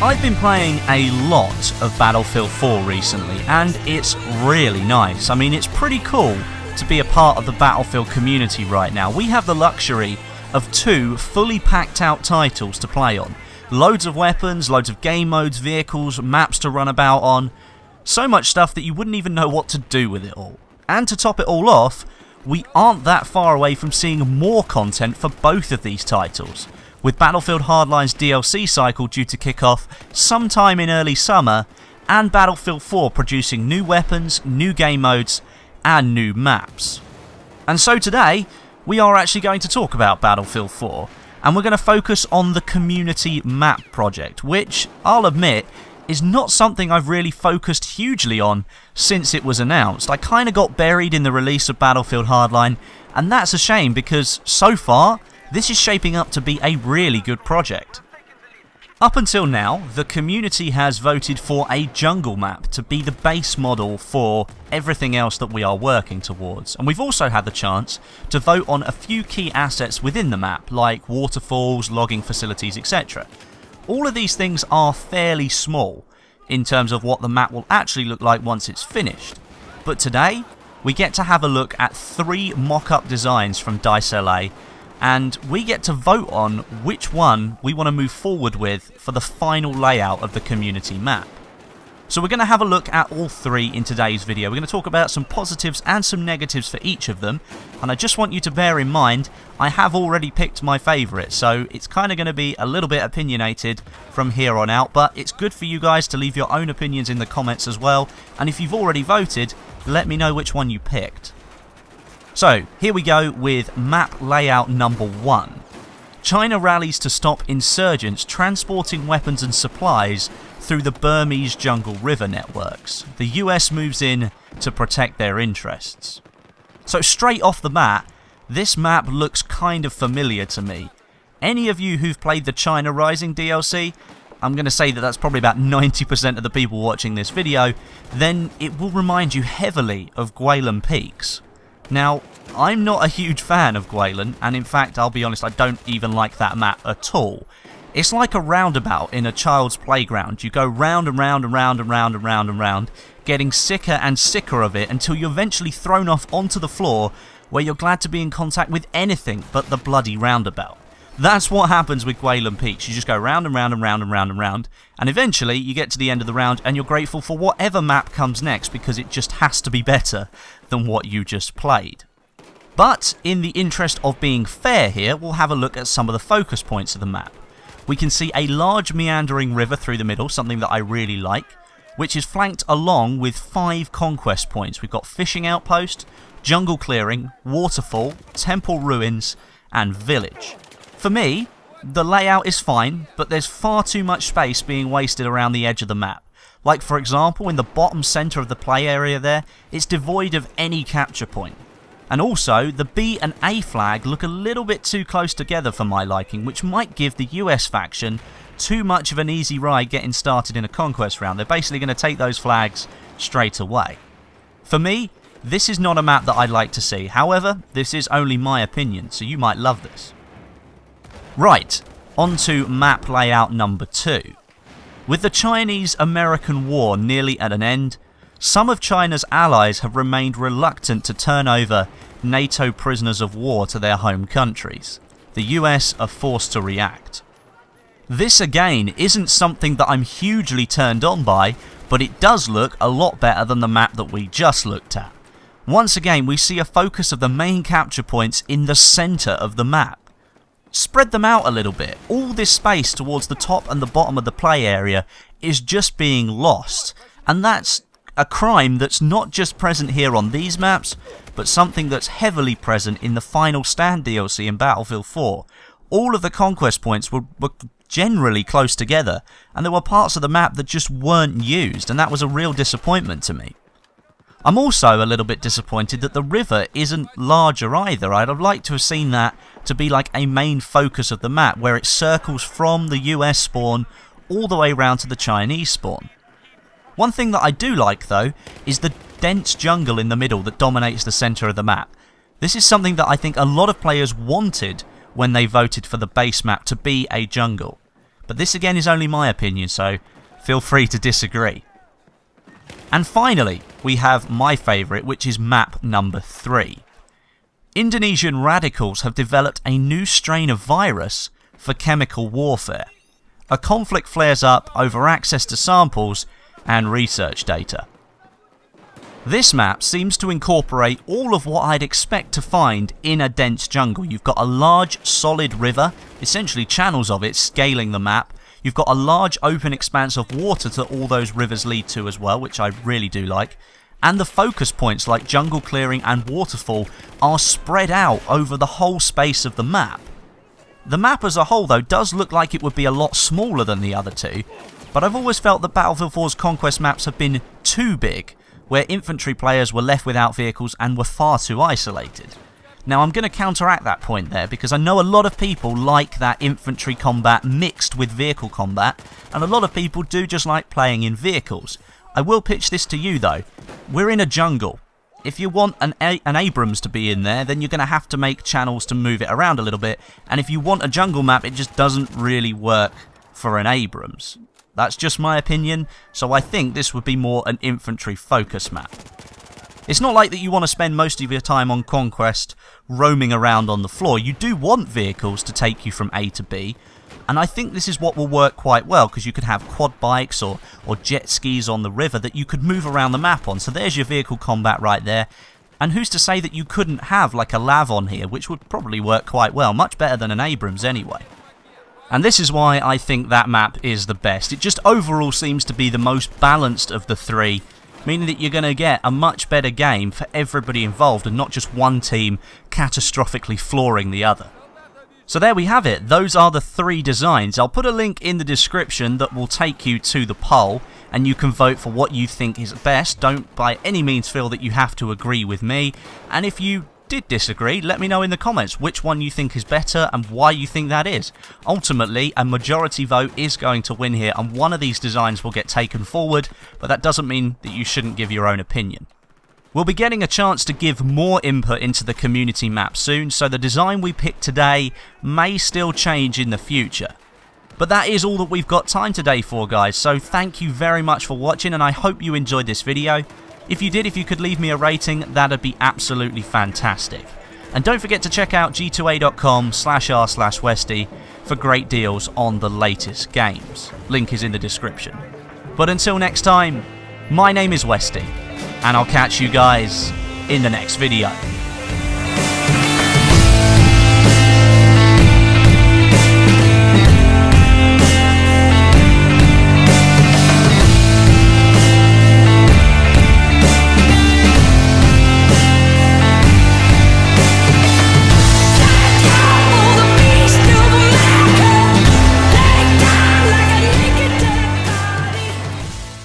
I've been playing a lot of Battlefield 4 recently, and it's really nice. I mean, it's pretty cool to be a part of the Battlefield community right now. We have the luxury of 2 fully packed out titles to play on. Loads of weapons, loads of game modes, vehicles, maps to run about on. So much stuff that you wouldn't even know what to do with it all. And to top it all off, we aren't that far away from seeing more content for both of these titles, with Battlefield Hardline's DLC cycle due to kick off sometime in early summer, and Battlefield 4 producing new weapons, new game modes, and new maps. And so today, we are actually going to talk about Battlefield 4, and we're going to focus on the community map project, which, I'll admit, is not something I've really focused hugely on since it was announced. I kind of got buried in the release of Battlefield Hardline, and that's a shame because, so far, this is shaping up to be a really good project. Up until now, the community has voted for a jungle map to be the base model for everything else that we are working towards. And we've also had the chance to vote on a few key assets within the map, like waterfalls, logging facilities, etc. All of these things are fairly small in terms of what the map will actually look like once it's finished. But today, we get to have a look at 3 mock-up designs from Dice LA, and we get to vote on which one we want to move forward with for the final layout of the community map. So we're going to have a look at all 3 in today's video. We're going to talk about some positives and some negatives for each of them, and I just want you to bear in mind I have already picked my favourite, so it's kind of going to be a little bit opinionated from here on out, but it's good for you guys to leave your own opinions in the comments as well, and if you've already voted, let me know which one you picked. So, here we go with map layout number 1. China rallies to stop insurgents transporting weapons and supplies through the Burmese jungle river networks. The US moves in to protect their interests. So straight off the bat, this map looks kind of familiar to me. Any of you who've played the China Rising DLC, I'm going to say that that's probably about 90% of the people watching this video, then it will remind you heavily of Guilin Peaks. Now, I'm not a huge fan of Guilin, and in fact, I'll be honest, I don't even like that map at all. It's like a roundabout in a child's playground. You go round and round and round and round and round and round, getting sicker and sicker of it until you're eventually thrown off onto the floor where you're glad to be in contact with anything but the bloody roundabout. That's what happens with Guilin Peaks. You just go round and round and round and round and round, and eventually you get to the end of the round and you're grateful for whatever map comes next because it just has to be better than what you just played. But in the interest of being fair here, we'll have a look at some of the focus points of the map. We can see a large meandering river through the middle, something that I really like, which is flanked along with 5 conquest points. We've got fishing outpost, jungle clearing, waterfall, temple ruins, and village. For me, the layout is fine, but there's far too much space being wasted around the edge of the map. Like for example, in the bottom centre of the play area there, it's devoid of any capture point. And also, the B and A flag look a little bit too close together for my liking, which might give the US faction too much of an easy ride getting started in a conquest round. They're basically going to take those flags straight away. For me, this is not a map that I'd like to see. However, this is only my opinion, so you might love this. Right, on to map layout number 2. With the Chinese-American War nearly at an end, some of China's allies have remained reluctant to turn over NATO prisoners of war to their home countries. The US are forced to react. This again isn't something that I'm hugely turned on by, but it does look a lot better than the map that we just looked at. Once again, we see a focus of the main capture points in the centre of the map. Spread them out a little bit. All this space towards the top and the bottom of the play area is just being lost, and that's a crime that's not just present here on these maps, but something that's heavily present in the Final Stand DLC in Battlefield 4. All of the conquest points were generally close together, and there were parts of the map that just weren't used, and that was a real disappointment to me. I'm also a little bit disappointed that the river isn't larger either. I'd have liked to have seen that to be like a main focus of the map, where it circles from the US spawn all the way around to the Chinese spawn. One thing that I do like, though, is the dense jungle in the middle that dominates the centre of the map. This is something that I think a lot of players wanted when they voted for the base map to be a jungle. But this again is only my opinion, so feel free to disagree. And finally, we have my favourite, which is map number 3. Indonesian radicals have developed a new strain of virus for chemical warfare. A conflict flares up over access to samples and research data. This map seems to incorporate all of what I'd expect to find in a dense jungle. You've got a large solid river, essentially channels of it scaling the map. You've got a large open expanse of water that all those rivers lead to as well, which I really do like. And the focus points like jungle clearing and waterfall are spread out over the whole space of the map. The map as a whole though does look like it would be a lot smaller than the other two, but I've always felt that Battlefield 4's conquest maps have been too big, where infantry players were left without vehicles and were far too isolated. Now I'm going to counteract that point there, because I know a lot of people like that infantry combat mixed with vehicle combat, and a lot of people do just like playing in vehicles. I will pitch this to you though. We're in a jungle. If you want an Abrams to be in there, then you're going to have to make channels to move it around a little bit, and if you want a jungle map, it just doesn't really work for an Abrams. That's just my opinion, so I think this would be more an infantry focus map. It's not like that you want to spend most of your time on Conquest roaming around on the floor. You do want vehicles to take you from A to B, and I think this is what will work quite well, because you could have quad bikes or jet skis on the river that you could move around the map on. So there's your vehicle combat right there. And who's to say that you couldn't have like a Lav on here, which would probably work quite well, much better than an Abrams anyway. And this is why I think that map is the best. It just overall seems to be the most balanced of the three, meaning that you're going to get a much better game for everybody involved and not just one team catastrophically flooring the other. So there we have it. Those are the 3 designs. I'll put a link in the description that will take you to the poll, and you can vote for what you think is best. Don't by any means feel that you have to agree with me, and if you did disagree, let me know in the comments which one you think is better and why you think that is. Ultimately, a majority vote is going to win here, and one of these designs will get taken forward, but that doesn't mean that you shouldn't give your own opinion. We'll be getting a chance to give more input into the community map soon, so the design we picked today may still change in the future. But that is all that we've got time today for, guys, so thank you very much for watching, and I hope you enjoyed this video. If you did, if you could leave me a rating, that'd be absolutely fantastic. And don't forget to check out g2a.com/r/Westy for great deals on the latest games. Link is in the description. But until next time, my name is Westy, and I'll catch you guys in the next video.